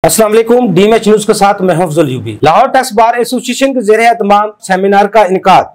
अस्सलाम वालेकुम, DMH news के साथ मैं हफ्जुल यूबी। लाहौर टैक्स बार एसोसिएशन के ज़ेरे एहतमाम सेमिनार का इनेकाद।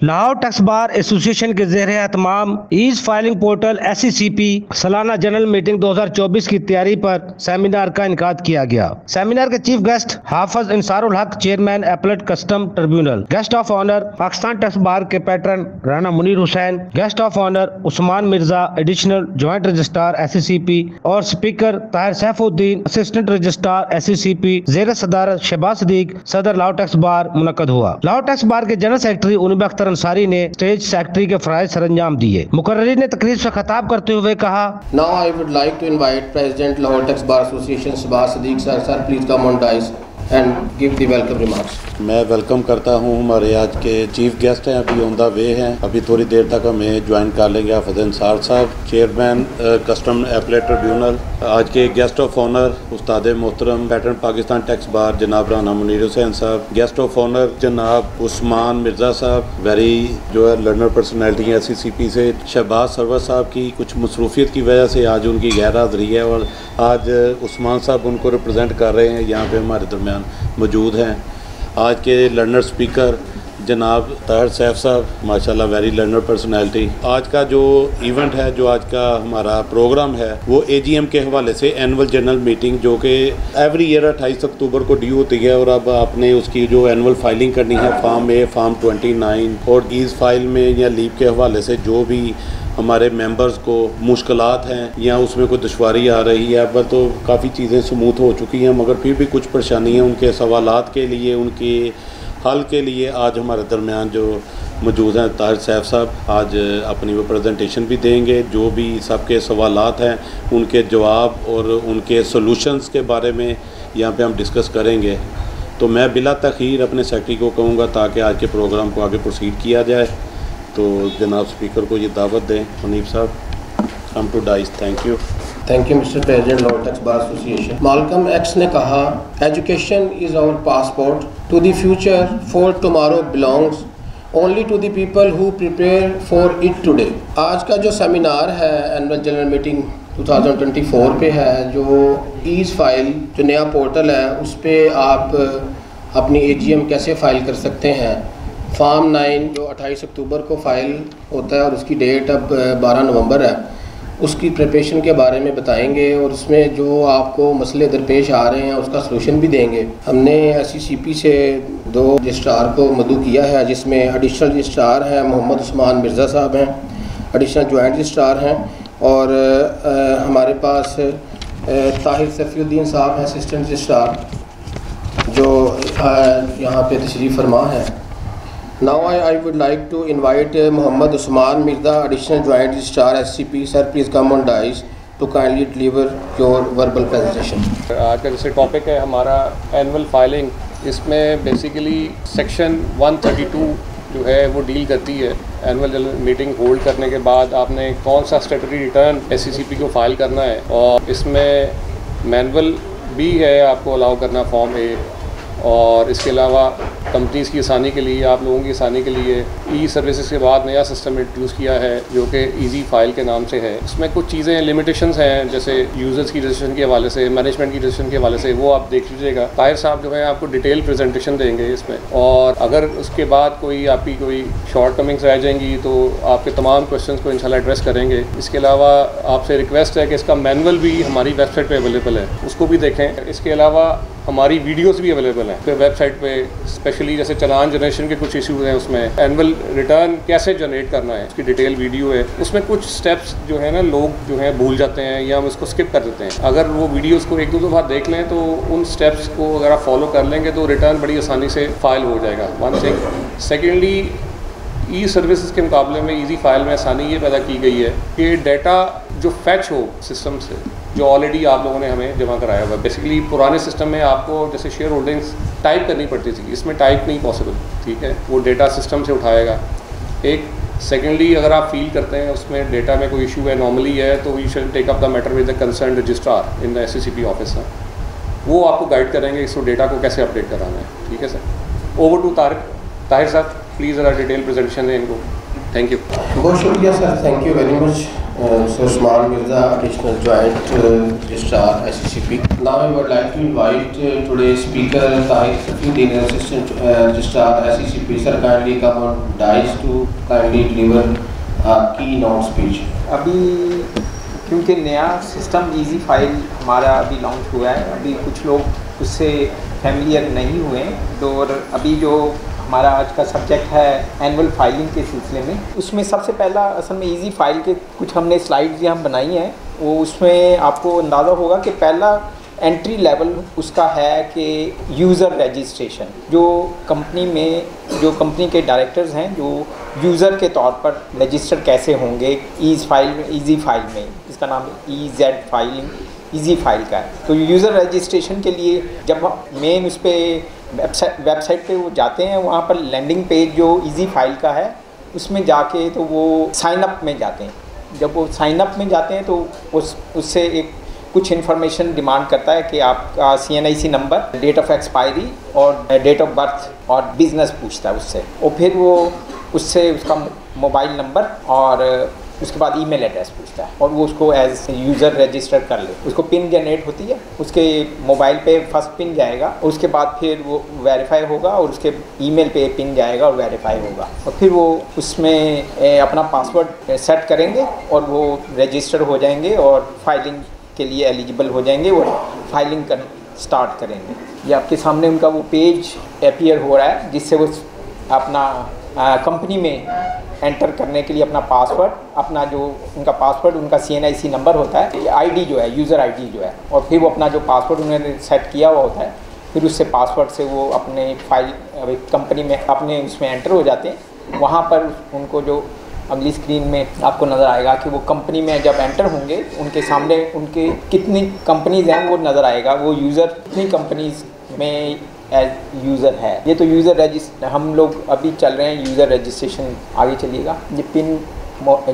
लाहौर टैक्स बार एसोसिएशन के ज़ेरे एहतमाम ईज फाइलिंग पोर्टल SECP सालाना जनरल मीटिंग 2024 की तैयारी पर सेमिनार का इनेकाद किया गया। सेमिनार के chief guest Hafiz Insarul Haq, chairman appellate custom tribunal. Guest of honour Pakistan tax bar के patron Rana Munir Hussain. Guest of honour Usman Mirza, additional joint registrar SECP और speaker Tahir Saifuddin, assistant registrar SECP। ज़ेर सदारत शहबाज सदीक, सदर लाहौर टैक्स बार मुनक्कद हुआ। लाहौर टैक्स बार के जनरल सेक्रेटरी उनिब अख्तर अंसारी ने स्टेज सेक्रेटरी के फराइज सरंजाम दिए। मुकर्ररी ने तकरीर से खिताब करते हुए कहा, now I would like to invite president Lahore tax bar association Shahbaz Sadiq sir please come on dais and give the welcome remarks. मैं वेलकम करता हूं। हमारे आज के चीफ गेस्ट हैं, अभी ऑन द वे हैं, अभी थोड़ी देर तक हमें ज्वाइन कर लेंगे। हाफिज इंसार साहब, चेयरमैन कस्टम एपलेट ट्रिब्यूनल। आज के गेस्ट ऑफ ऑनर उस्ताद मोहतरम पैटर्न पाकिस्तान टैक्स बार जनाब राना मुनीर हुसैन साहब। गेस्ट ऑफ ऑनर जनाब उस्मान मिर्ज़ा साहब, वेरी जो है लर्नर पर्सनैलिटी है SECP से। शहबाज सरवर साहब की कुछ मसरूफियत की वजह से आज उनकी गैर हाज़िरी है और आज उस्मान साहब उनको रिप्रजेंट कर रहे हैं, यहाँ पे हमारे दरमियान मौजूद हैं। आज के लर्नर स्पीकर जनाब ताहिर सैफ साहब, माशाल्लाह वेरी लर्नर पर्सनैलिटी। आज का जो इवेंट है, जो आज का हमारा प्रोग्राम है, वो AGM के हवाले से एनुअल जनरल मीटिंग जो कि एवरी ईयर 28 अक्टूबर को ड्यू होती है और अब आपने उसकी जो एनुअल फाइलिंग करनी है फॉर्म A, फॉर्म 29 और ईज फाइल में या लीव के हवाले से जो भी हमारे मेंबर्स को मुश्किलात हैं या उसमें कोई दुश्वारी आ रही है। अब तो काफ़ी चीज़ें स्मूथ हो चुकी हैं, मगर फिर भी कुछ परेशानी है। उनके सवालात के लिए, उनके हल के लिए आज हमारे दरमियान जो मौजूद हैं ताहिर सैफ साहब, आज अपनी वो प्रेजेंटेशन भी देंगे। जो भी सबके सवालात हैं उनके जवाब और उनके सॉल्यूशंस के बारे में यहाँ पे हम डिस्कस करेंगे। तो मैं बिला तख़ीर अपने सेक्रेटरी को कहूँगा ताकि आज के प्रोग्राम को आगे प्रोसीड किया जाए। तो जनाब स्पीकर को ये दावत दें। मुनीब साहब, come to dais. Thank you. Thank you mister president Lahore tax bar association. Malcolm X ने कहा, education is our passport to the future, for tomorrow belongs only to the people who prepare for it today. आज का जो seminar है annual general meeting 2024 पे है, जो ease file जो नया पोर्टल है उस पर आप अपनी AGM कैसे फ़ाइल कर सकते हैं। फॉर्म 9 जो 28 अक्टूबर को फ़ाइल होता है और उसकी डेट अब 12 नवंबर है, उसकी प्रिपरेशन के बारे में बताएंगे और उसमें जो आपको मसले दरपेश आ रहे हैं उसका सलूशन भी देंगे। हमने SECP से 2 रजिस्ट्रार को मदऊ किया है, जिसमें एडिशनल रजिस्ट्रार हैं मोहम्मद उस्मान मिर्ज़ा साहब हैं, एडिशनल ज्वाइंट रजिस्ट्रार हैं, और हमारे पास ताहिर सैफुद्दीन साहब हैं, असिस्टेंट रजिस्ट्रार, जो यहाँ पे तशरीफ़ फरमा है। Now I would like to invite Mohammad Usman Mirza, additional joint registrar SCP. Sir, please come on dais to kindly deliver your verbal presentation. आज का जैसे टॉपिक है हमारा एनुअल फाइलिंग, इसमें बेसिकली सेक्शन 132 जो है वो डील करती है एनुअल जनरल मीटिंग होल्ड करने के बाद आपने कौन सा स्टैट्यूटरी रिटर्न SECP को फाइल करना है, और इसमें मैनुअल भी है आपको अलाउ करना फॉर्म A, और इसके अलावा कंपनीज़ की आसानी के लिए, आप लोगों की आसानी के लिए ई सर्विसेज के बाद नया सिस्टम इंट्रोड्यूस किया है जो कि ईजी फाइल के नाम से है। इसमें कुछ चीज़ें लिमिटेशंस हैं, जैसे यूज़र्स की रजिस्ट्रेशन के हवाले से, मैनेजमेंट की रजिस्ट्रेशन के हवाले से, वो आप देख लीजिएगा। ताहिर साहब जो है आपको डिटेल प्रेजेंटेशन देंगे इसमें, और अगर उसके बाद कोई आपकी कोई शॉर्ट कमिंग्स रह जाएंगी तो आपके तमाम क्वेश्चंस को इंशाल्लाह एड्रेस करेंगे। इसके अलावा आपसे रिक्वेस्ट है कि इसका मैनुअल भी हमारी वेबसाइट पर अवेलेबल है, उसको भी देखें। इसके अलावा हमारी वीडियोस भी अवेलेबल हैं फिर वेबसाइट पे, स्पेशली जैसे चालान जनरेशन के कुछ इश्यूज हैं, उसमें एनुअल रिटर्न कैसे जनरेट करना है उसकी डिटेल वीडियो है। उसमें कुछ स्टेप्स जो है ना लोग जो है भूल जाते हैं या हम उसको स्किप कर देते हैं। अगर वो वीडियोस को 1-2 दफ़ा देख लें तो उन स्टेप्स को अगर आप फॉलो कर लेंगे तो रिटर्न बड़ी आसानी से फाइल हो जाएगा। One thing. सेकेंडली, ई सर्विसेज के मुकाबले में ईजी फाइल में आसानी ये पैदा की गई है कि डाटा जो फैच हो सिस्टम से जो ऑलरेडी आप लोगों ने हमें जमा कराया हुआ है। बेसिकली पुराने सिस्टम में आपको जैसे शेयर होल्डिंग्स टाइप करनी पड़ती थी, इसमें टाइप नहीं पॉसिबल, ठीक है, वो डेटा सिस्टम से उठाएगा। एक सेकेंडली अगर आप फील करते हैं उसमें डेटा में कोई इशू है, नॉर्मली है, तो we should take up the matter with the concern registrar in the SCCP office. वो आपको गाइड करेंगे इसको डेटा को कैसे अपडेट कराना है, ठीक है सर। ओवर टू ताहिर साहब, प्लीज़ ज़रा डिटेल प्रेजेंटेशन दें इनको। Thank you. बहुत शुक्रिया sir, thank you very much sir Usman Mirza, additional joint registrar SCCP। Now I would like to invite today speaker Tahir Safiuddin, assistant registrar SCCP। Sir kindly come on dais to kindly deliver keynote speech. अभी क्योंकि नया system easy file हमारा अभी launch हुआ है, अभी कुछ लोग उससे फैमिलियर नहीं हुए हैं, तो और अभी जो हमारा आज का सब्जेक्ट है एनुअल फाइलिंग के सिलसिले में, उसमें सबसे पहला असल में इजी फाइल के कुछ हमने स्लाइड्स यहाँ बनाई हैं। वो उसमें आपको अंदाज़ा होगा कि पहला एंट्री लेवल उसका है कि यूज़र रजिस्ट्रेशन, जो कंपनी में जो कंपनी के डायरेक्टर्स हैं जो यूज़र के तौर पर रजिस्टर कैसे होंगे इजी फाइल में, इसका नाम EZ फाइलिंग इजी फाइल का है। तो यूज़र रजिस्ट्रेशन के लिए जब मेन उस पर वेबसाइट पे वो जाते हैं, वहाँ पर लैंडिंग पेज जो इजी फाइल का है उसमें जाके तो वो साइन अप में जाते हैं। जब वो साइन अप में जाते हैं तो उससे एक कुछ इन्फॉर्मेशन डिमांड करता है कि आपका CNIC number, date of expiry और डेट ऑफ बर्थ और बिज़नेस पूछता है उससे, और फिर वो उससे उसका मोबाइल नंबर और उसके बाद ईमेल एड्रेस पूछता है, और वो उसको एज यूज़र रजिस्टर कर ले। उसको पिन जनरेट होती है, उसके मोबाइल पे फर्स्ट पिन जाएगा, उसके बाद फिर वो वेरीफाई होगा और उसके ईमेल पे पिन जाएगा और वेरीफाई होगा, और फिर वो उसमें अपना पासवर्ड सेट करेंगे और वो रजिस्टर हो जाएंगे और फाइलिंग के लिए एलिजिबल हो जाएंगे और फाइलिंग कर स्टार्ट करेंगे। ये आपके सामने उनका वो पेज अपीयर हो रहा है, जिससे वो अपना कंपनी में एंटर करने के लिए अपना पासवर्ड, अपना जो उनका पासवर्ड उनका CNIC नंबर होता है, ID जो है, यूज़र ID जो है, और फिर वो अपना जो पासवर्ड उन्होंने सेट किया हुआ होता है, फिर उससे पासवर्ड से वो अपने फाइल कंपनी में अपने उसमें एंटर हो जाते हैं। वहाँ पर उनको जो अगली स्क्रीन में आपको नज़र आएगा कि वो कंपनी में जब एंटर होंगे उनके सामने उनके कितनी कंपनीज़ हैं वो नज़र आएगा, वो यूज़र कितनी कंपनीज़ में एज यूज़र है। ये तो यूज़र हम लोग अभी चल रहे हैं यूज़र रजिस्ट्रेशन, आगे चलिएगा। ये पिन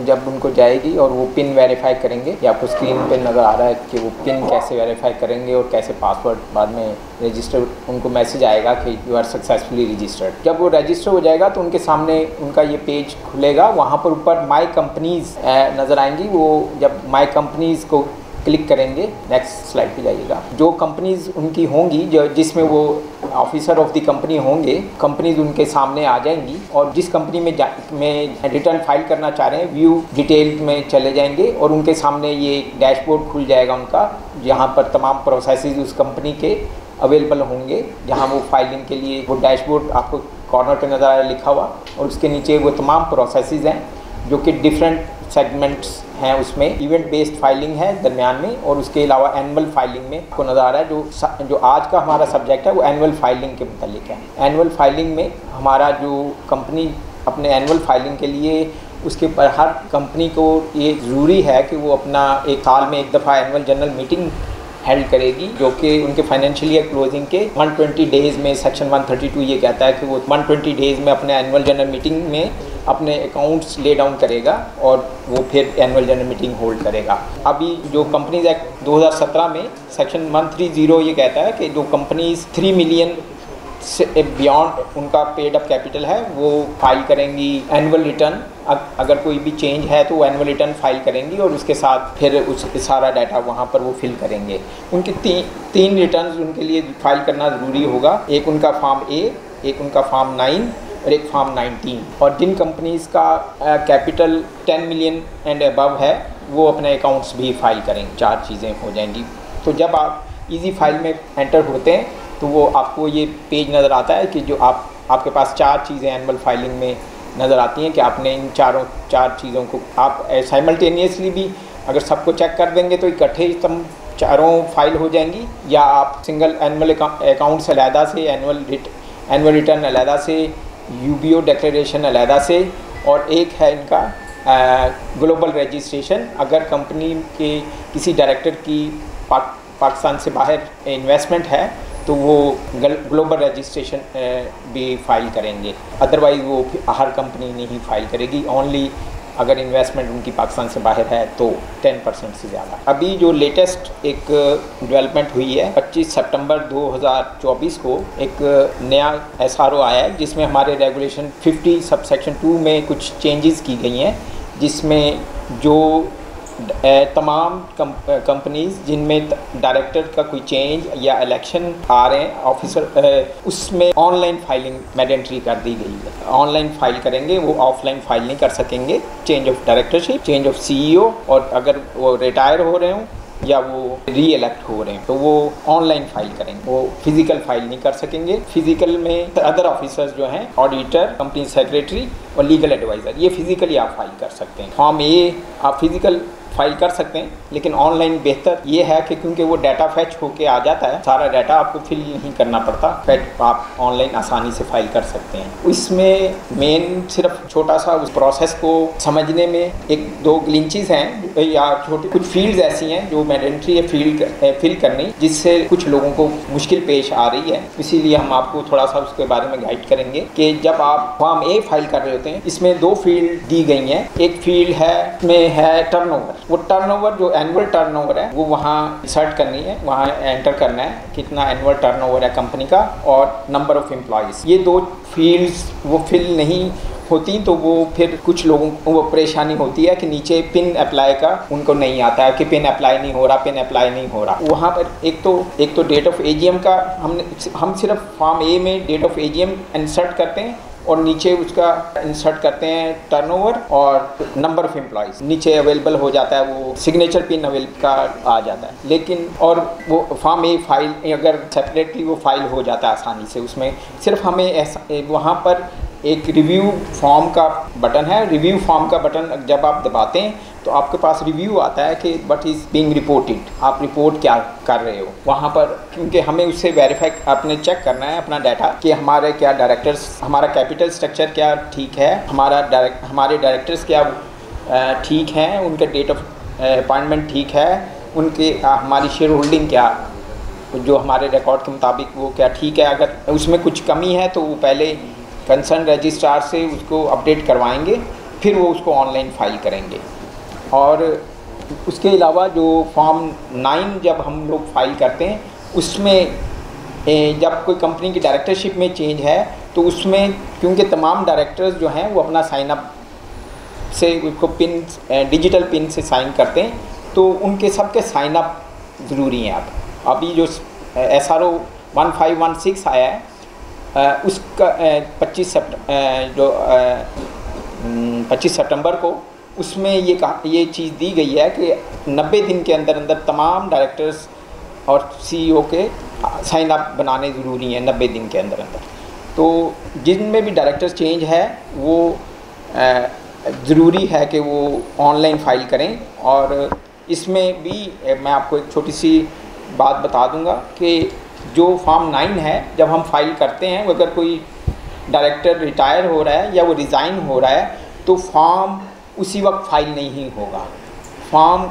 जब उनको जाएगी और वो पिन वेरीफाई करेंगे, ये आपको स्क्रीन पे नज़र आ रहा है कि वो पिन कैसे वेरीफाई करेंगे और कैसे पासवर्ड बाद में रजिस्टर, उनको मैसेज आएगा कि यू आर सक्सेसफुली रजिस्टर्ड। जब वो रजिस्टर हो जाएगा तो उनके सामने उनका ये पेज खुलेगा, वहाँ पर ऊपर माई कंपनीज़ नज़र आएंगी। वो जब माई कंपनीज़ को क्लिक करेंगे, नेक्स्ट स्लाइड पे जाइएगा, जो कंपनीज़ उनकी होंगी जो जिसमें वो ऑफिसर ऑफ द कंपनी होंगे, कंपनीज़ उनके सामने आ जाएंगी, और जिस कंपनी में रिटर्न फाइल करना चाह रहे हैं व्यू डिटेल में चले जाएंगे और उनके सामने ये डैशबोर्ड खुल जाएगा उनका, जहाँ पर तमाम प्रोसेसेस उस कंपनी के अवेलेबल होंगे, जहाँ वो फाइलिंग के लिए वो डैशबोर्ड आपको कॉर्नर पे नज़र आ रहा है लिखा हुआ, और उसके नीचे वो तमाम प्रोसेसेस हैं जो कि डिफरेंट सेगमेंट्स हैं। उसमें इवेंट बेस्ड फाइलिंग है दरमियान में, और उसके अलावा एनुअल फाइलिंग में आपको नज़र आ रहा है जो आज का हमारा सब्जेक्ट है वो एनुअल फाइलिंग के मुतालिक है। एनुअल फाइलिंग में हमारा जो कंपनी अपने एनुअल फाइलिंग के लिए उसके ऊपर हर कंपनी को ये ज़रूरी है कि वो अपना एक साल में एक दफ़ा एनुअल जनरल मीटिंग हेल्ड करेगी, जो कि उनके फाइनेंशियल ईयर क्लोजिंग के 120 डेज़ में सेक्शन 132 ये कहता है कि वो 120 डेज़ में अपने एनुअल जनरल मीटिंग में अपने अकाउंट्स ले डाउन करेगा और वो फिर एनुअल जनरल मीटिंग होल्ड करेगा। अभी जो कंपनीज एक्ट 2017 में सेक्शन 130 ये कहता है कि जो कंपनीज 3 मिलियन से बियॉन्ड उनका पेड अप कैपिटल है वो फाइल करेंगी एनुअल रिटर्न, अगर कोई भी चेंज है तो वो एनुअल रिटर्न फाइल करेंगी और उसके साथ फिर उस सारा डाटा वहाँ पर वो फिल करेंगे। उनके तीन रिटर्न्स उनके लिए फाइल करना ज़रूरी होगा, एक उनका फॉर्म ए, एक उनका फॉर्म 9 और एक फॉर्म 19। और जिन कंपनीज़ का कैपिटल 10 मिलियन एंड अबव है वो अपने अकाउंट्स भी फाइल करेंगे। 4 चीज़ें हो जाएंगी। तो जब आप इजी फाइल में एंटर होते हैं तो वो आपको ये पेज नज़र आता है कि जो आपके पास 4 चीज़ें एनुअल फाइलिंग में नज़र आती हैं कि आपने इन 4 चीज़ों को आप साइमल्टेनियसली भी अगर सबको चेक कर देंगे तो इकट्ठे तम चारों फाइल हो जाएंगी, या आप सिंगल एनुअल अकाउंट्स अलहदा से, एनुअल रिटर्न अलहदा से, UBO डिक्लेरेशन अलहदा से, और एक है इनका ग्लोबल रजिस्ट्रेशन, अगर कंपनी के किसी डायरेक्टर की पाकिस्तान से बाहर इन्वेस्टमेंट है तो वो ग्लोबल रजिस्ट्रेशन भी फाइल करेंगे, अदरवाइज़ वो हर कंपनी नहीं फाइल करेगी। ओनली अगर इन्वेस्टमेंट उनकी पाकिस्तान से बाहर है तो 10% से ज़्यादा। अभी जो लेटेस्ट एक डेवलपमेंट हुई है 25 सितंबर 2024 को एक नया SRO आया है जिसमें हमारे रेगुलेशन 50 सबसेक्शन 2 में कुछ चेंजेस की गई हैं, जिसमें जो तमाम कंपनीज़ जिनमें डायरेक्टर का कोई चेंज या इलेक्शन आ रहे हैं ऑफिसर, उसमें ऑनलाइन फाइलिंग मैंडेटरी कर दी गई है। ऑनलाइन फाइल करेंगे, वो ऑफलाइन फाइल नहीं कर सकेंगे। Change of directorship, change of CEO, और अगर वो रिटायर हो रहे हों या वो री इलेक्ट हो रहे हैं तो वो ऑनलाइन फाइल करेंगे, वो फिजिकल फाइल नहीं कर सकेंगे। फिजिकल में अदर ऑफिसर्स जो हैं, ऑडिटर, कंपनी सेक्रेटरी और लीगल एडवाइज़र, ये फिजिकली आप फाइल कर सकते हैं। फॉर्म A आप फिजिकल फाइल कर सकते हैं, लेकिन ऑनलाइन बेहतर ये है कि क्योंकि वो डाटा फैच होके आ जाता है, सारा डाटा आपको फिल नहीं करना पड़ता, फैच आप ऑनलाइन आसानी से फाइल कर सकते हैं। इसमें मेन सिर्फ छोटा सा उस प्रोसेस को समझने में एक दो ग्लिंचेस हैं या छोटी कुछ फील्ड्स ऐसी हैं जो मैंडेटरी है फिल करनी, जिससे कुछ लोगों को मुश्किल पेश आ रही है। इसीलिए हम आपको थोड़ा सा उसके बारे में गाइड करेंगे कि जब आप फॉर्म A फाइल कर रहे होते हैं, इसमें दो फील्ड दी गई हैं। एक फील्ड है में है टर्नओवर, वो टर्नओवर जो एनुअल टर्नओवर है वो वहाँ इंसर्ट करनी है, वहाँ एंटर करना है कितना एनुअल टर्नओवर है कंपनी का और नंबर ऑफ एम्प्लॉयज़। ये दो फील्ड्स वो फिल नहीं होती तो वो फिर कुछ लोगों को वो परेशानी होती है कि नीचे पिन अप्लाई का उनको नहीं आता है कि पिन अप्लाई नहीं हो रहा, पिन अप्लाई नहीं हो रहा। वहाँ पर एक तो डेट ऑफ AGM का हम सिर्फ फॉर्म A में डेट ऑफ AGM इंसर्ट करते हैं और नीचे उसका इंसर्ट करते हैं टर्नओवर और नंबर ऑफ एम्प्लॉयज़, नीचे अवेलेबल हो जाता है, वो सिग्नेचर पिन अवेलेबल का आ जाता है। लेकिन और वो फॉर्म A फाइल अगर सेपरेटली वो फाइल हो जाता है आसानी से, उसमें सिर्फ हमें ऐसा वहाँ पर एक रिव्यू फॉर्म का बटन है। रिव्यू फॉर्म का बटन जब आप दबाते हैं तो आपके पास रिव्यू आता है कि व्हाट इज़ बीइंग रिपोर्टेड, आप रिपोर्ट क्या कर रहे हो वहाँ पर, क्योंकि हमें उससे वेरीफाई अपने चेक करना है अपना डाटा कि हमारे क्या डायरेक्टर्स, हमारा कैपिटल स्ट्रक्चर क्या ठीक है, हमारे डायरेक्टर्स क्या ठीक हैं, उनका डेट ऑफ अपॉइंटमेंट ठीक है, उनके हमारी शेयर होल्डिंग क्या जो हमारे रिकॉर्ड के मुताबिक वो क्या ठीक है। अगर उसमें कुछ कमी है तो वो पहले कंसर्न रजिस्ट्रार से उसको अपडेट करवाएंगे, फिर वो उसको ऑनलाइन फाइल करेंगे। और उसके अलावा जो फॉर्म 9 जब हम लोग फाइल करते हैं उसमें जब कोई कंपनी की डायरेक्टरशिप में चेंज है तो उसमें क्योंकि तमाम डायरेक्टर्स जो हैं वो अपना साइन अप से उसको पिन डिजिटल पिन से साइन करते हैं, तो उनके सबके साइन अप ज़रूरी हैं। अब अभी जो SRO 1516 आया है उसका 25 सितंबर को उसमें ये चीज़ दी गई है कि 90 दिन के अंदर अंदर तमाम डायरेक्टर्स और CEO के साइन अप बनाने ज़रूरी हैं 90 दिन के अंदर अंदर। तो जिनमें भी डायरेक्टर्स चेंज है वो ज़रूरी है कि वो ऑनलाइन फाइल करें। और इसमें भी मैं आपको एक छोटी सी बात बता दूंगा कि जो फॉर्म 9 है जब हम फाइल करते हैं, अगर कोई डायरेक्टर रिटायर हो रहा है या वो रिज़ाइन हो रहा है तो फॉर्म उसी वक्त फाइल नहीं होगा। फॉर्म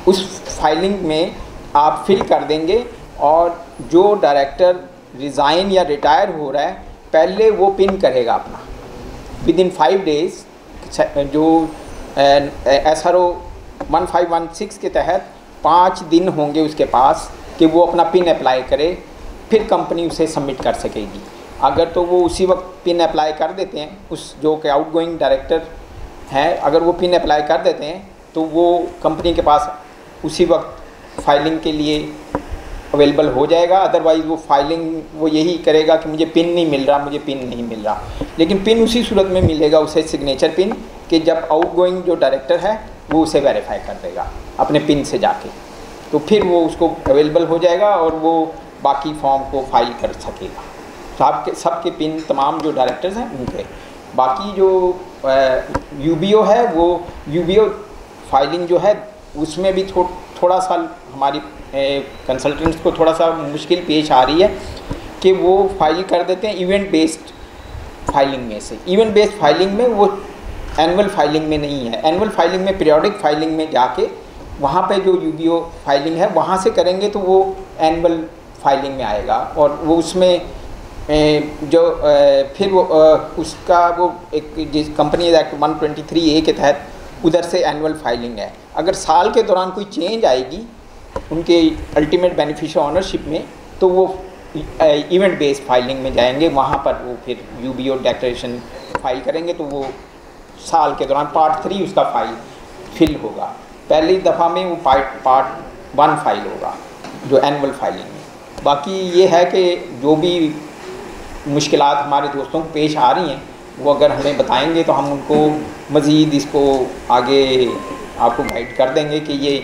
उस फाइलिंग में आप फिल कर देंगे और जो डायरेक्टर रिज़ाइन या रिटायर हो रहा है पहले वो पिन करेगा अपना विद इन 5 डेज़। जो SRO 1516 के तहत 5 दिन होंगे उसके पास कि वो अपना पिन अप्लाई करे, फिर कंपनी उसे सबमिट कर सकेगी। अगर तो वो उसी वक्त पिन अप्लाई कर देते हैं, उस जो कि आउटगोइंग डायरेक्टर हैं अगर वो पिन अप्लाई कर देते हैं तो वो कंपनी के पास उसी वक्त फाइलिंग के लिए अवेलेबल हो जाएगा। अदरवाइज़ वो फाइलिंग वो यही करेगा कि मुझे पिन नहीं मिल रहा, मुझे पिन नहीं मिल रहा। लेकिन पिन उसी सूरत में मिलेगा उसे सिग्नेचर पिन कि जब आउटगोइंग जो डायरेक्टर है वो उसे वेरीफाई कर देगा अपने पिन से जाके, तो फिर वो उसको अवेलेबल हो जाएगा और वो बाकी फॉर्म को फाइल कर सकेगा। सबके पिन तमाम जो डायरेक्टर्स हैं उनके। बाकी जो UBO है वो UBO फाइलिंग जो है उसमें भी थोड़ा सा हमारी कंसल्टेंट्स को थोड़ा सा मुश्किल पेश आ रही है कि वो फाइल कर देते हैं इवेंट बेस्ड फाइलिंग में से। इवेंट बेस्ड फाइलिंग में वो एनुअल फाइलिंग में नहीं है। एनुअल फाइलिंग में पीरियोडिक फाइलिंग में जाके वहाँ पे जो यूबीओ फाइलिंग है वहाँ से करेंगे तो वो एनुअल फाइलिंग में आएगा, और वो उसमें फिर वो उसका वो एक जिस कंपनीज एक्ट 123A के तहत उधर से एनुअल फाइलिंग है। अगर साल के दौरान कोई चेंज आएगी उनके अल्टीमेट बेनिफिशियल ओनरशिप में तो वो इवेंट बेस्ड फाइलिंग में जाएंगे, वहाँ पर वो फिर यूबीओ डिक्लेरेशन फाइल करेंगे तो वो साल के दौरान पार्ट 3 उसका फाइल फिल होगा। पहली दफ़ा में वो पार्ट 1 फाइल होगा जो एनुअल फाइलिंग में। बाकी ये है कि जो भी मुश्किलात हमारे दोस्तों को पेश आ रही हैं वो अगर हमें बताएंगे तो हम उनको मज़ीद इसको आगे आपको गाइड कर देंगे कि ये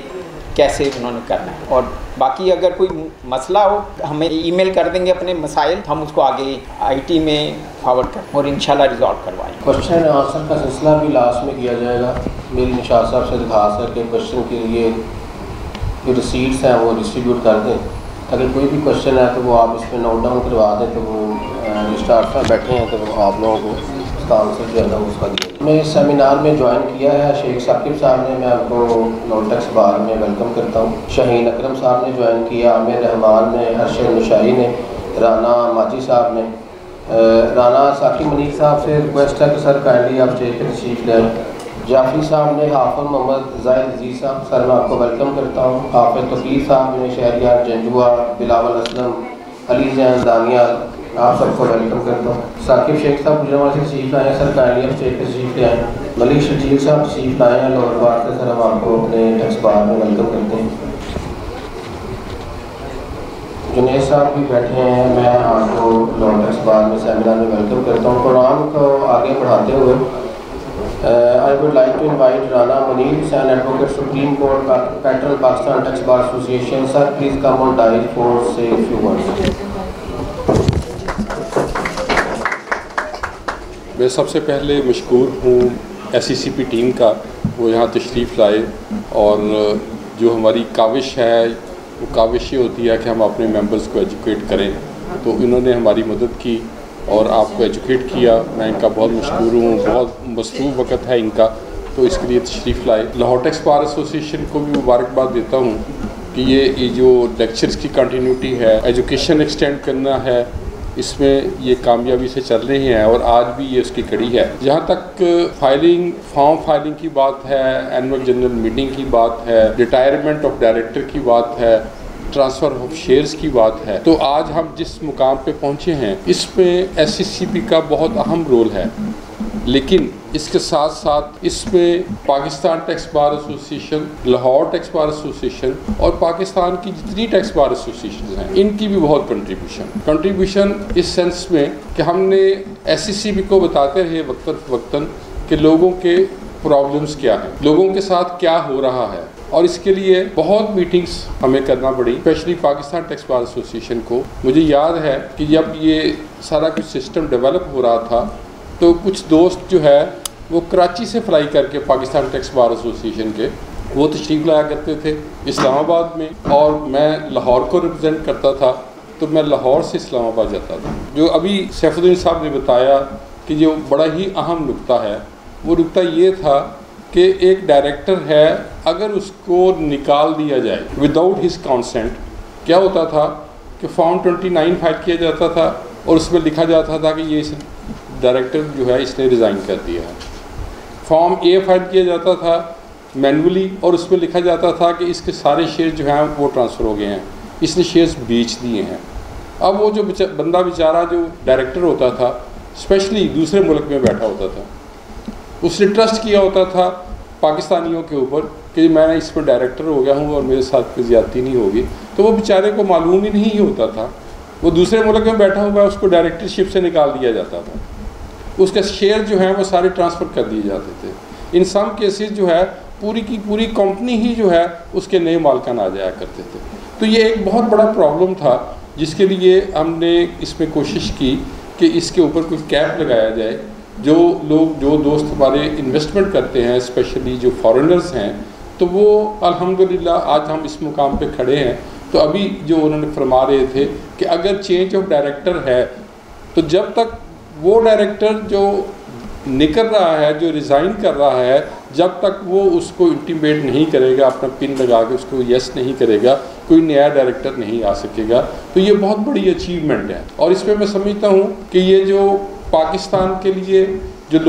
कैसे उन्होंने करना है। और बाकी अगर कोई मसला हो हमें ईमेल कर देंगे अपने मसाइल, हम उसको आगे आईटी में फॉरवर्ड कर और इंशाल्लाह रिजॉल्व करवाएंगे। क्वेश्चन एंड आंसर का सिलसिला भी लास्ट में किया जाएगा। मेरी निशात साहब से दरख्वास्त है कि क्वेश्चन के लिए जो रिसीट्स हैं वो डिस्ट्रीब्यूट कर दें, अगर कोई भी क्वेश्चन है तो वो आप इस पर नोट डाउन करवा दें, तो वो रजिस्ट्रार साहब बैठे हैं तो आप लोगों को उसका आंसर जो है ना उसका दिया। मैं इस सेमिनार में ज्वाइन किया है शेख साकिब साहब ने, मैं आपको नोटेक्स बार में वेलकम करता हूँ। शाहीन अकरम साहब ने ज्वाइन किया, आमिर रहमान ने, हर्षद मुशारी ने, राना माजी साहब ने। राना साकी मनीर साहब से रिक्वेस्ट है कि सर काइंडली आप स्टेज पर तशरीफ लें। जाफरी साहब ने, हाफिज मोहम्मद जाहिद अजीज़ साहब, सर मैं आपको वेलकम करता हूँ। हाफिज तौकीर साहब ने, शहरियार जंजुआ, बिलावल असलम, अली जैन दानियाल, आप सबको वेलकम करता हूँ। साकिब शेख साहब गुजरात से तशरीफ लाए हैं, सर काइंडली आप स्टेज पर तशरीफ ले आए। मलिक शकील साहब तशरीफ लाए हैं लाहौर बार से, सर हम आपको अपने टैक्स बार में वेलकम करते हैं। जुनेद साहब भी बैठे हैं, मैं आपको लाहौर टैक्स बार में सेमिनार में वेलकम करता हूँ। प्रोग्राम को आगे बढ़ाते हुए I would like to invite Rana Munir, an advocate, Supreme Court, Federal Pakistan Tax Bar Association. Sir, please come on dais for say a few words. मैं सबसे पहले मशकूर हूँ SCCP टीम का, वो यहाँ तशरीफ़ लाए, और जो हमारी काविश है वो काविश ये होती है कि हम अपने मेंबर्स को एजुकेट करें, तो इन्होंने हमारी मदद की और आपको एजुकेट किया। मैं इनका बहुत मशकूर हूँ, बहुत मसरूफ़ वक़्त है इनका, तो इसके लिए तशरीफ़ लाए। लाहौर टैक्स बार एसोसिएशन को भी मुबारकबाद देता हूँ कि ये जो लेक्चर्स की कंटिन्यूटी है, एजुकेशन एक्सटेंड करना है, इसमें ये कामयाबी से चल रहे हैं और आज भी ये उसकी कड़ी है। जहाँ तक फॉर्म फाइलिंग की बात है, एनुअल जनरल मीटिंग की बात है, रिटायरमेंट ऑफ डायरेक्टर की बात है, ट्रांसफ़र ऑफ शेयर्स की बात है, तो आज हम जिस मुकाम पे पहुँचे हैं इसमें SCCP का बहुत अहम रोल है। लेकिन इसके साथ साथ इसमें Pakistan tax bar association, Lahore tax bar association और पाकिस्तान की जितनी टैक्स बार एसोसिएशन हैं इनकी भी बहुत कंट्रीब्यूशन इस सेंस में कि हमने SCCP को बताते रहे वक्तन कि लोगों के प्रॉब्लम्स क्या हैं, लोगों के साथ क्या हो रहा है, और इसके लिए बहुत मीटिंग्स हमें करना पड़ी, specially Pakistan tax bar association को। मुझे याद है कि जब ये सारा कुछ सिस्टम डेवलप हो रहा था तो कुछ दोस्त जो है वो कराची से फ्लाई करके पाकिस्तान टैक्स बार एसोसिएशन के वो तशरीफ़ लाया करते थे इस्लामाबाद में, और मैं लाहौर को रिप्रेजेंट करता था तो मैं लाहौर से इस्लामाबाद जाता था। जो अभी सैफुद्दीन साहब ने बताया कि जो बड़ा ही अहम नुक्ता है, वो नुक्ता ये था कि एक डायरेक्टर है अगर उसको निकाल दिया जाए विदाउट हिज कंसेंट, क्या होता था कि फॉर्म 29 फाइल किया जाता था और उसमें लिखा जाता था कि ये इस डायरेक्टर जो है इसने रिज़ाइन कर दिया है। फॉर्म A फाइल किया जाता था मैनुअली और उसमें लिखा जाता था कि इसके सारे शेयर जो हैं वो ट्रांसफ़र हो गए हैं, इसने शेयर्स बेच दिए हैं। अब वो जो बंदा बेचारा जो डायरेक्टर होता था, स्पेशली दूसरे मुल्क में बैठा होता था, उसने ट्रस्ट किया होता था पाकिस्तानियों के ऊपर कि मैं इसमें डायरेक्टर हो गया हूँ और मेरे साथ कोई ज़्यादती नहीं होगी, तो वो बेचारे को मालूम ही नहीं होता था, वो दूसरे मुल्क में बैठा हुआ है, उसको डायरेक्टरशिप से निकाल दिया जाता था, उसके शेयर जो हैं वो सारे ट्रांसफ़र कर दिए जाते थे। इन सम केसेस जो है पूरी की पूरी कंपनी ही जो है उसके नए मालिकान आ जाया करते थे। तो ये एक बहुत बड़ा प्रॉब्लम था जिसके लिए हमने इसमें कोशिश की कि इसके ऊपर कोई कैप लगाया जाए। जो दोस्त हमारे इन्वेस्टमेंट करते हैं, स्पेशली जो फॉरेनर्स हैं, तो वो अल्हम्दुलिल्लाह आज हम इस मुकाम पे खड़े हैं। तो अभी जो उन्होंने फरमा रहे थे कि अगर चेंज ऑफ डायरेक्टर है तो जब तक वो डायरेक्टर जो निकल रहा है, जो रिज़ाइन कर रहा है, जब तक वो उसको इंटीमेट नहीं करेगा, अपना पिन लगा के उसको यस नहीं करेगा, कोई नया डायरेक्टर नहीं आ सकेगा। तो ये बहुत बड़ी अचीवमेंट है। और इसमें मैं समझता हूँ कि ये जो पाकिस्तान के लिए जो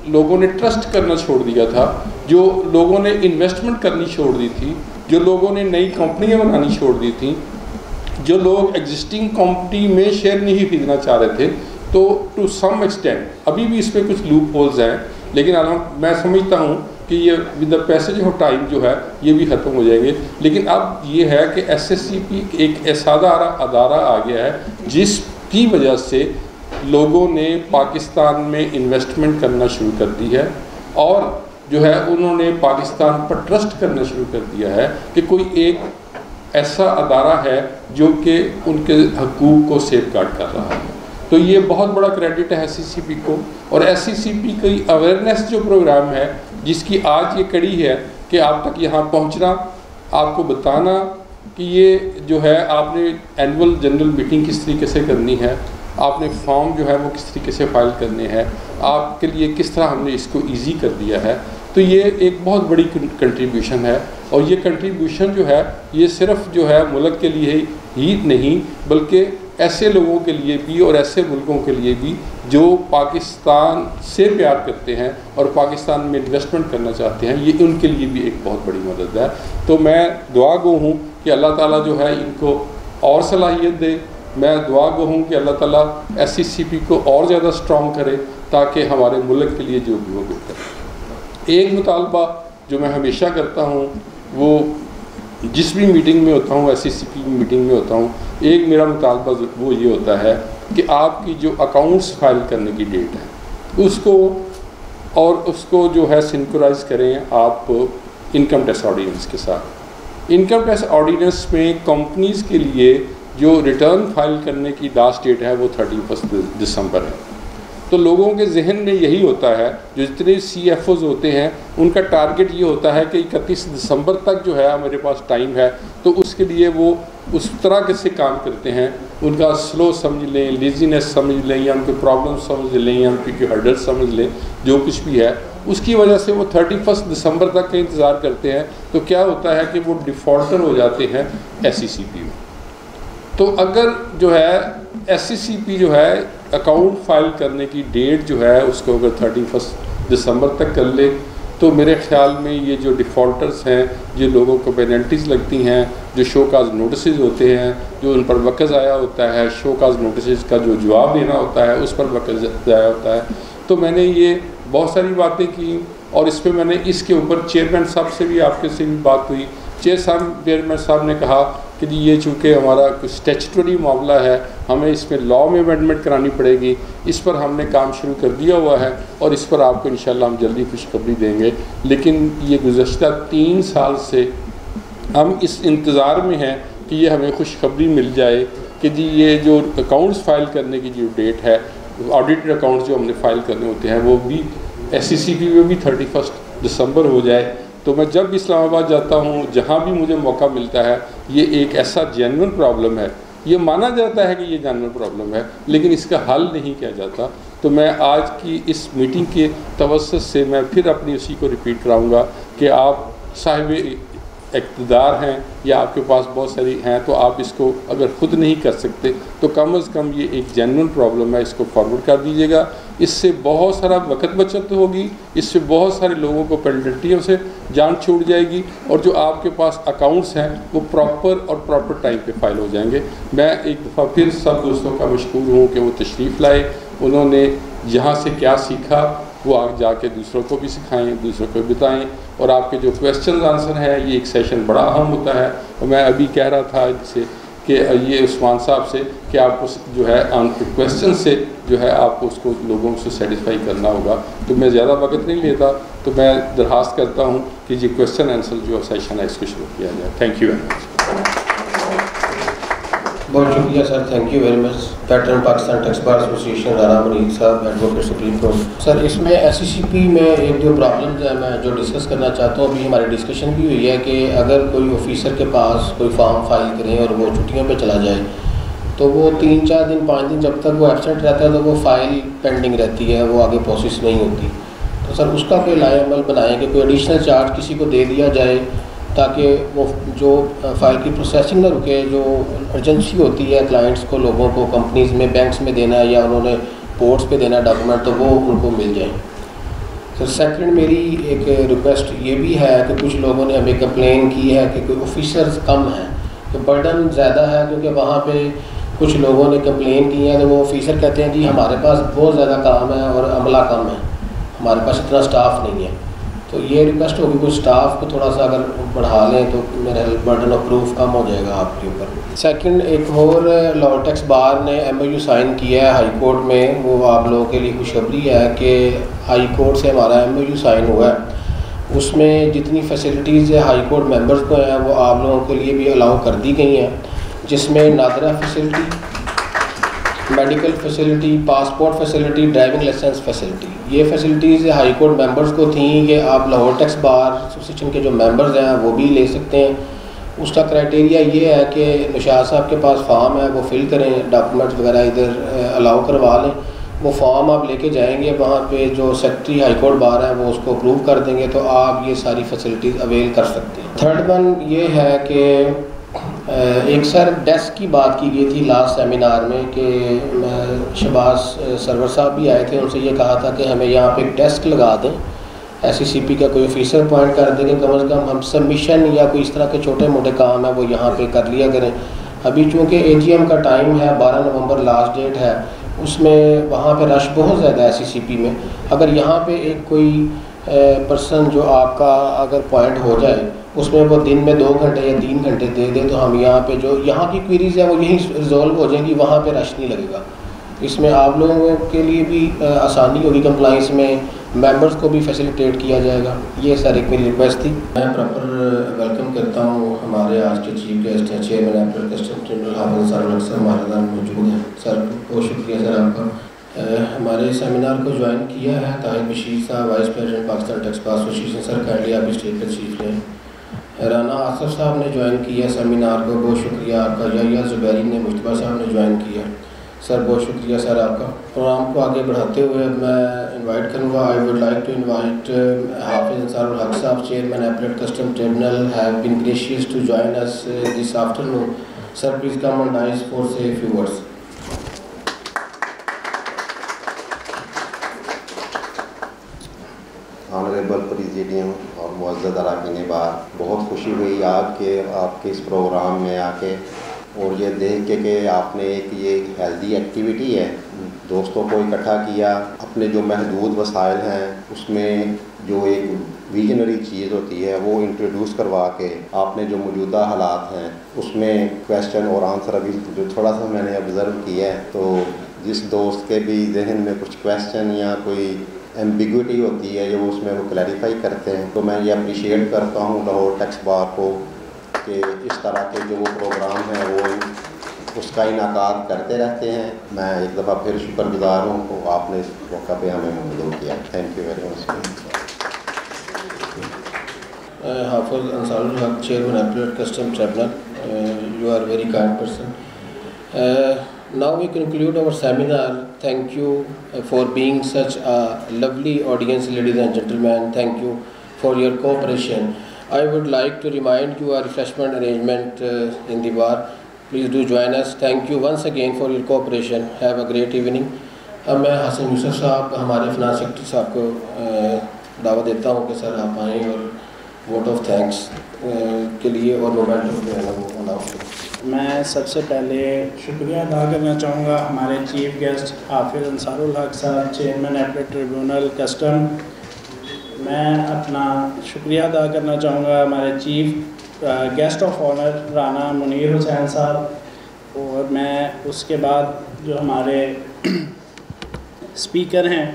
लोगों ने ट्रस्ट करना छोड़ दिया था, जो लोगों ने इन्वेस्टमेंट करनी छोड़ दी थी, जो लोगों ने नई कंपनियाँ बनानी छोड़ दी थी, जो लोग एग्जिस्टिंग कंपनी में शेयर नहीं खरीदना चाह रहे थे, तो टू सम एक्सटेंट अभी भी इसमें कुछ लूप होल्स हैं, लेकिन मैं समझता हूँ कि ये with the passage of time जो है ये भी ख़त्म हो जाएंगे। लेकिन अब ये है कि SSCP एक ऐसा अदारा आ गया है जिसकी वजह से लोगों ने पाकिस्तान में इन्वेस्टमेंट करना शुरू कर दी है, और जो है उन्होंने पाकिस्तान पर ट्रस्ट करना शुरू कर दिया है कि कोई एक ऐसा अदारा है जो कि उनके हकूक़ को सेफगार्ड कर रहा है। तो ये बहुत बड़ा क्रेडिट है SCCP को। और SCCP की अवेयरनेस जो प्रोग्राम है, जिसकी आज ये कड़ी है कि आप तक यहाँ पहुँचना, आपको बताना कि ये जो है आपने एनुअल जनरल मीटिंग किस तरीके से करनी है, आपने फॉर्म जो है वो किस तरीके से फाइल करने हैं, आपके लिए किस तरह हमने इसको इजी कर दिया है। तो ये एक बहुत बड़ी कंट्रीब्यूशन है। और ये कंट्रीब्यूशन जो है ये सिर्फ जो है मुल्क के लिए ही नहीं, बल्कि ऐसे लोगों के लिए भी और ऐसे मुल्कों के लिए भी जो पाकिस्तान से प्यार करते हैं और पाकिस्तान में इन्वेस्टमेंट करना चाहते हैं, ये उनके लिए भी एक बहुत बड़ी मदद है। तो मैं दुआ गो हूँ कि अल्लाह ताला जो है इनको और सलाहियत दे। मैं दुआ गो हूँ कि अल्लाह ताला SCCP को और ज़्यादा स्ट्रॉन्ग करे, ताकि हमारे मुल्क के लिए जो भी वो बेहतर। एक मुतालबा जो मैं हमेशा करता हूँ, वो जिस भी मीटिंग में होता हूँ, SCCP मीटिंग में होता हूँ, एक मेरा मुतालबा वो ये होता है कि आपकी जो अकाउंट्स फाइल करने की डेट है उसको जो है सिंक्रोनाइज करें आप इनकम टैक्स ऑर्डिनेंस के साथ। इनकम टैक्स ऑर्डिनेंस में कंपनीज़ के लिए जो रिटर्न फाइल करने की लास्ट डेट है वो 31 दिसंबर है। तो लोगों के जहन में यही होता है, जो जितने CFOs होते हैं उनका टारगेट ये होता है कि 31 दिसंबर तक जो है मेरे पास टाइम है, तो उसके लिए वो उस तरह से काम करते हैं। उनका स्लो समझ लें, लेजीनेस समझ लें, या उनके प्रॉब्लम समझ लें, या उनकी हर्डल समझ लें, जो कुछ भी है उसकी वजह से वो 31 दिसंबर तक का इंतज़ार करते हैं। तो क्या होता है कि वो डिफ़ॉल्टर हो जाते हैं SCCP में। तो अगर जो है SCCP जो है अकाउंट फाइल करने की डेट जो है उसको अगर 31 दिसंबर तक कर ले, तो मेरे ख्याल में ये जो डिफ़ॉल्टर्स हैं, जो लोगों को पेनल्टीज़ लगती हैं, जो शोकाज नोटिस होते हैं, जो उन पर वक़्त ज़ाया होता है, शोकाज नोटिस का जो जवाब देना होता है उस पर वक़्त ज़ाया होता है। तो मैंने ये बहुत सारी बातें की, और इस पर मैंने इसके ऊपर चेयरमैन साहब से भी आपके से भी बात हुई। चेयरमैन साहब ने कहा कि जी ये चूँकि हमारा कुछ स्टैच्यूटरी मामला है, हमें इसमें लॉ में अमेंडमेंट करानी पड़ेगी, इस पर हमने काम शुरू कर दिया हुआ है और इस पर आपको इंशाल्लाह हम जल्दी खुशखबरी देंगे। लेकिन ये गुज़श्ता 3 साल से हम इस इंतज़ार में हैं कि ये हमें खुशखबरी मिल जाए कि जी ये जो अकाउंट्स फाइल करने की जो डेट है, ऑडिटेड अकाउंट्स जो हमने फ़ाइल करने होते हैं वो भी SCCP में भी 31 दिसंबर हो जाए। तो मैं जब इस्लामाबाद जाता हूँ, जहाँ भी मुझे मौका मिलता है, ये एक ऐसा जेन्युइन प्रॉब्लम है, ये माना जाता है कि ये जेन्युइन प्रॉब्लम है, लेकिन इसका हल नहीं किया जाता। तो मैं आज की इस मीटिंग के तवस्सुत से मैं फिर अपनी उसी को रिपीट कराऊँगा कि आप साहिब इक़्तिदार हैं या आपके पास बहुत सारी हैं, तो आप इसको अगर ख़ुद नहीं कर सकते तो कम अज़ कम ये एक जेन्युइन प्रॉब्लम है, इसको फॉरवर्ड कर दीजिएगा। इससे बहुत सारा वक़्त बचत होगी, इससे बहुत सारे लोगों को पेनल्टियों से जान छूट जाएगी, और जो आपके पास अकाउंट्स हैं वो प्रॉपर टाइम पे फाइल हो जाएंगे। मैं एक दफ़ा फिर सब दोस्तों का मशकूर हूँ कि वो तशरीफ़ लाए, उन्होंने यहाँ से क्या सीखा वो आगे जाके दूसरों को भी सिखाएं, दूसरों को बताएं। और आपके जो क्वेश्चन आंसर हैं, ये एक सेशन बड़ा अहम होता है। और मैं अभी कह रहा था इनसे कि ये उस्मान साहब से कि आपको जो है क्वेश्चन से जो है आपको उसको लोगों से सेटिस्फाई करना होगा। तो मैं ज़्यादा वक्त नहीं लेता, तो मैं दरख्वास्त करता हूँ कि ये क्वेश्चन आंसर जो सेशन है इसको शुरू किया जाए। Thank you very much. बहुत शुक्रिया sir, thank you very much. Pattern Pakistan tax bar association Rana Munir साहब, एडवोकेट सुप्रीम कोर्ट। सर इसमें SCCP में एक जो प्रॉब्लम्स है मैं जो डिस्कस करना चाहता हूँ, अभी हमारी डिस्कशन भी हुई है कि अगर कोई ऑफिसर के पास कोई फॉर्म फाइल करें और वो छुट्टियों पे चला जाए, तो वो 3-4 दिन 5 दिन जब तक वो एब्सेंट रहता है तो वो फ़ाइल पेंडिंग रहती है, वो आगे प्रोसेस नहीं होती। तो सर उसका कोई लाएअमल बनाएं कि कोई एडिशनल चार्ज किसी को दे दिया जाए ताकि वो जो फ़ाइल की प्रोसेसिंग ना रुके, जो अर्जेंसी होती है क्लाइंट्स को, लोगों को कंपनीज़ में, बैंक्स में देना है या उन्होंने पोर्ट्स पे देना डॉक्यूमेंट, तो वो उनको मिल जाए। सर सेकंड मेरी एक रिक्वेस्ट ये भी है कि कुछ लोगों ने हमें कंप्लेन की है कि कोई ऑफिसर्स कम हैं, तो बर्डन ज़्यादा है, क्योंकि वहाँ पे कुछ लोगों ने कंप्लेन की है तो वो ऑफिसर कहते हैं जी हमारे पास बहुत ज़्यादा काम है और अमला कम है, हमारे पास इतना स्टाफ नहीं है। तो ये रिक्वेस्ट होगी कुछ स्टाफ को थोड़ा सा अगर बढ़ा लें तो मेरा बर्डन ऑफ प्रूफ कम हो जाएगा आपके ऊपर। सेकंड, एक और लॉ टैक्स बार ने MOU साइन किया है हाई कोर्ट में, वो आप लोगों के लिए खुशखबरी है कि हाई कोर्ट से हमारा MOU साइन हुआ है। उसमें जितनी फैसिलिटीज़ हाई कोर्ट मेंबर्स को हैं वो आप लोगों के लिए भी अलाउ कर दी गई हैं, जिसमें NADRA facility, medical facility, passport facility, driving licence facility, ये फैसिलिटीज़ हाई कोर्ट मेंबर्स को थी कि आप लाहौर टैक्स बार एसोसिएशन के जो मेंबर्स हैं वो भी ले सकते हैं। उसका क्राइटेरिया ये है कि निशात साहब के पास फॉर्म है, वो फिल करें, डॉक्यूमेंट्स वगैरह इधर अलाउ करवा लें, वो फॉर्म आप लेके जाएंगे, वहाँ पे जो सेक्रेटरी हाई कोर्ट बार है वो उसको अप्रूव कर देंगे, तो आप ये सारी फैसिलिटीज़ अवेल कर सकते हैं। थर्ड वन ये है कि एक सर डेस्क की बात की गई थी लास्ट सेमिनार में कि शहबाज सरवर साहब भी आए थे, उनसे ये कहा था कि हमें यहाँ पे एक डेस्क लगा दें, SCCP का कोई ऑफिसर अपॉइंट कर देंगे, कम से कम हम सबमिशन या कोई इस तरह के छोटे मोटे काम है वो यहाँ पे कर लिया करें। अभी चूँकि AGM का टाइम है, 12 नवंबर लास्ट डेट है, उसमें वहाँ पे रश बहुत ज़्यादा है SCCP में। अगर यहाँ पे एक कोई पर्सन जो आपका अगर पॉइंट हो जाए उसमें वो दिन में 2 घंटे या 3 घंटे दे दे, तो हम यहाँ पे जो यहाँ की क्वेरीज है वो यहीं रिजॉल्व हो जाएंगी, वहाँ पे रश नहीं लगेगा। इसमें आप लोगों के लिए भी आसानी होगी, कंप्लाइंस में मेंबर्स को भी फैसिलिटेट किया जाएगा। ये सर एक मेरी रिक्वेस्ट थी। मैं प्रॉपर वेलकम करता हूँ हमारे आज के चीफ गेस्ट हैं, चेयरमैन एपलेट कस्टम ट्रिब्यूनल हाफिज सर हमारे मौजूद हैं। सर बहुत शुक्रिया सर आपका। हमारे सेमिनार को ज्वाइन किया है ताहिर बशीर साहब, vice president Pakistan tax bar association. Sir kindly आप स्टेज पर तशरीफ लें। राना आसफ साहब ने ज्वाइन किया सेमिनार को, बहुत शुक्रिया आपका। याया ज़ुबैरी ने, मुश्तबा साहब ने ज्वाइन किया, सर बहुत शुक्रिया सर आपका। प्रोग्राम को आगे बढ़ाते हुए मैं इनवाइट करूँगा, I would like to invite Hafiz Ansarul Haq sahab, chairman appellate custom tribunal, have been gracious to join us this afternoon. Sir please come on dais for say few words. Honourable presidium और मुअज़्ज़ज़ अरकान बार, बहुत खुशी हुई आज के आपके इस प्रोग्राम में आके और ये देख के कि आपने एक ये हेल्दी एक्टिविटी है, दोस्तों को इकट्ठा किया, अपने जो महदूद वसाइल हैं उसमें जो एक विजनरी चीज़ होती है वो इंट्रोड्यूस करवा के आपने जो मौजूदा हालात हैं उसमें क्वेश्चन और आंसर अभी जो थोड़ा सा मैंने ऑब्ज़र्व किया है, तो जिस दोस्त के भी जहन में कुछ क्वेश्चन या कोई एम्बिग्विटी होती है जो उसमें वो क्लैरिफाई करते हैं, तो मैं ये अप्रिशिएट करता हूँ लाहौर टैक्स बार को कि इस तरह के जो वो प्रोग्राम हैं वो उसका इनाकाद करते रहते हैं। मैं एक दफ़ा फिर शुक्रगुजार हूँ तो आपने इस मौका पे हमें मदद किया। Thank you very much. Hafiz Ansarul Haq, chairman appellate custom tribunal, you are a very kind person. Now we conclude our seminar. Thank you for being such a lovely audience, ladies and gentlemen. Thank you for your cooperation. I would like to remind you a refreshment arrangement in the bar. Please do join us. Thank you once again for your cooperation. Have a great evening. अब मैं हसन यूसुफ साहब, हमारे finance secretary साहब को दावत देता हूँ कि सर आप आएँ और वोट ऑफ थैंक्स के लिए और मोमेंट जो है वो अनाउंस करें। मैं सबसे पहले शुक्रिया अदा करना चाहूँगा हमारे चीफ गेस्ट हाफिज Ansarul Haq sahab, chairman appellate tribunal custom. मैं अपना शुक्रिया अदा करना चाहूँगा हमारे chief guest of honour Rana Munir Hussain साहब, और मैं उसके बाद जो हमारे स्पीकर हैं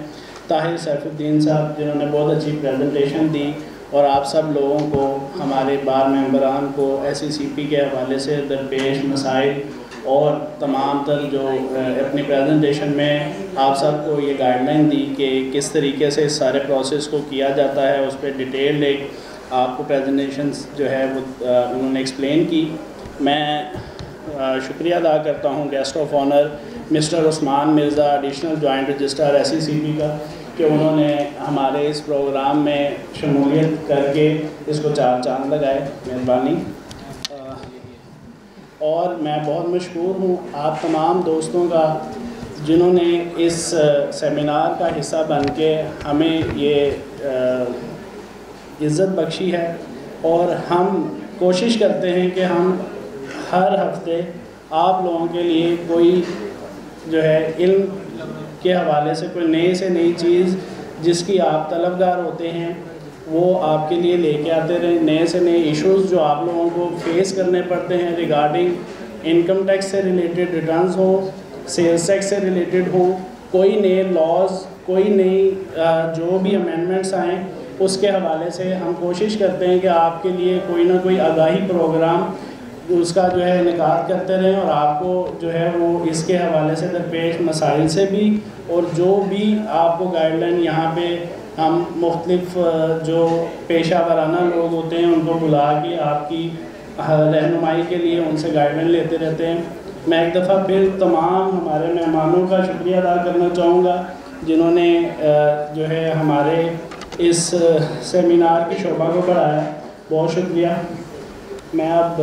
ताहिर सैफुद्दीन साहब, जिन्होंने बहुत अच्छी प्रेजेंटेशन दी और आप सब लोगों को, हमारे बार मेंबरान को SCCP के हवाले से दरपेश मसाइल और तमाम तर जो अपनी प्रेजेंटेशन में आप सबको ये गाइडलाइन दी कि किस तरीके से इस सारे प्रोसेस को किया जाता है, उस पर डिटेल एक आपको प्रेजेंटेशन जो है वो उन्होंने एक्सप्लेन की। मैं शुक्रिया अदा करता हूँ guest of honour mister Usman Mirza additional joint registrar SECP का कि उन्होंने हमारे इस प्रोग्राम में शमूलियत करके इसको चार चांद लगाए। मेहरबानी। और मैं बहुत मशहूर हूँ आप तमाम दोस्तों का जिन्होंने इस सेमिनार का हिस्सा बन के हमें ये इज़्ज़त बख्शी है। और हम कोशिश करते हैं कि हम हर हफ्ते आप लोगों के लिए कोई जो है इल्म के हवाले से कोई नई से नई चीज़ जिसकी आप तलबगार होते हैं वो आपके लिए लेके आते रहे। नए से नए इश्यूज़ जो आप लोगों को फेस करने पड़ते हैं रिगार्डिंग इनकम टैक्स से रिलेटेड रिटर्न्स हो, सेल्स टैक्स से रिलेटेड हो, कोई नए लॉज, कोई नई जो भी अमेंडमेंट्स आएँ उसके हवाले से हम कोशिश करते हैं कि आपके लिए कोई ना कोई आगाही प्रोग्राम उसका जो है इनेकाद करते रहें और आपको जो है वो इसके हवाले से दरपेश मसाइल से भी और जो भी आपको गाइडलाइन यहाँ पे हम मुख्तलिफ जो पेशा वराना लोग होते हैं उनको बुला के आपकी रहनुमाई के लिए उनसे गाइडलाइन लेते रहते हैं। मैं एक दफ़ा फिर तमाम हमारे मेहमानों का शुक्रिया अदा करना चाहूँगा जिन्होंने जो है हमारे इस सेमिनार की शोभा को बढ़ाया। बहुत शुक्रिया। मैं अब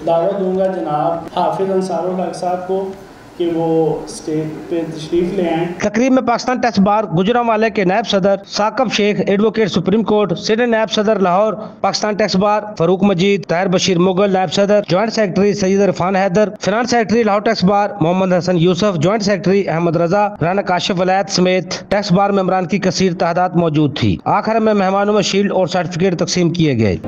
दावत दूंगा जनाब हाफिज़ अंसारुल हक साहब को कि वो स्टेज पे तशरीफ ले आएँ। तकरीब में पाकिस्तान टैक्स बार गुजरांवाले के नायब सदर Saqib Sheikh, advocate supreme court, senior नायब सदर लाहौर पाकिस्तान टैक्स बार फरूक मजीद, ताहिर बशीर मुगल नायब सदर, joint secretary Syed Irfan Haider, finance secretary Lahore tax bar Mohammad Hasan Yusuf, joint secretary Ahmed Raza, Rana Kashif Wilayat समेत टैक्स बार मेंबरान की कसीर तादाद मौजूद थी। आखिर में मेहमानों में शील्ड और सर्टिफिकेट तकसीम किए गए।